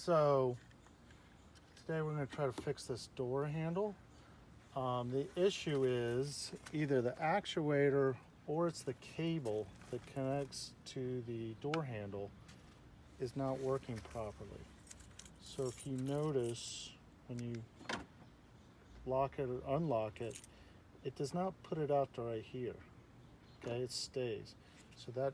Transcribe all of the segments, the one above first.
So today we're going to try to fix this door handle. The issue is either the actuator or it's the cable that connects to the door handle is not working properly. So if you notice when you lock it or unlock it, it does not put it out to right here. Okay, it stays. So that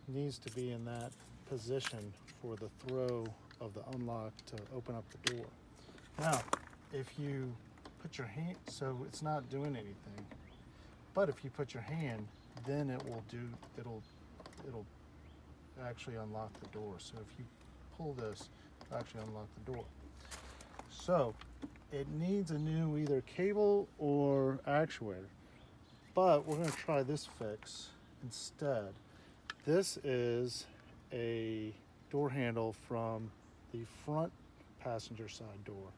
needs to be in that position for the throw of the unlock to open up the door. Now, if you put your hand, so it's not doing anything, but if you put your hand, then it'll actually unlock the door. So if you pull this, it'll actually unlock the door. So it needs a new either cable or actuator, but we're going to try this fix instead. This is a door handle from the front passenger side door,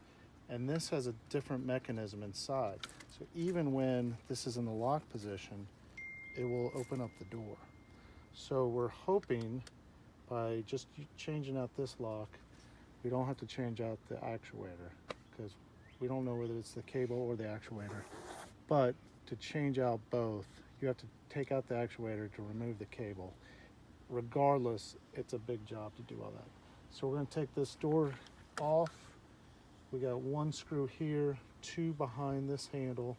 and this has a different mechanism inside. So even when this is in the lock position, it will open up the door. So we're hoping by just changing out this lock, we don't have to change out the actuator, because we don't know whether it's the cable or the actuator. But to change out both, you have to take out the actuator to remove the cable. Regardless, it's a big job to do all that. So we're going to take this door off. We got one screw here, two behind this handle,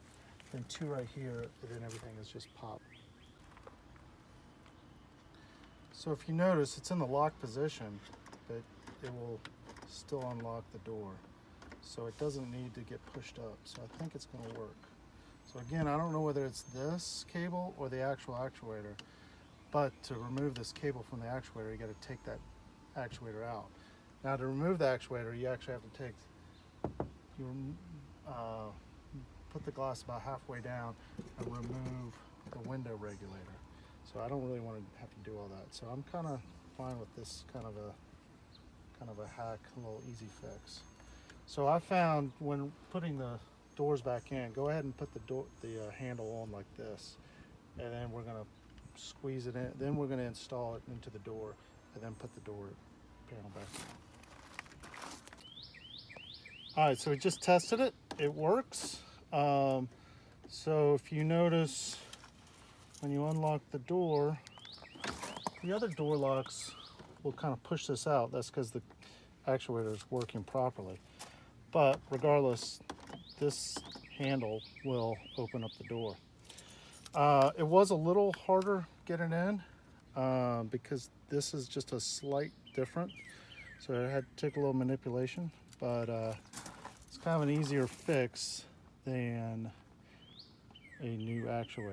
and two right here, and then everything is just popped. So if you notice, it's in the lock position, but it will still unlock the door. So it doesn't need to get pushed up. So I think it's going to work. So again, I don't know whether it's this cable or the actual actuator, but to remove this cable from the actuator, you got to take that actuator out. Now to remove the actuator, you actually have to put the glass about halfway down and remove the window regulator. So I don't really want to have to do all that. So I'm kind of fine with this kind of a hack, a little easy fix. So I found when putting the doors back in, go ahead and put the handle on like this, and then we're going to squeeze it in. Then we're going to install it into the door, and then put the door panel back in. All right, so we just tested it. It works. So if you notice, when you unlock the door, the other door locks will kind of push this out. That's because the actuator is working properly. But regardless, this handle will open up the door. It was a little harder getting in because this is just a slight different. So I had to take a little manipulation, but it's kind of an easier fix than a new actuator.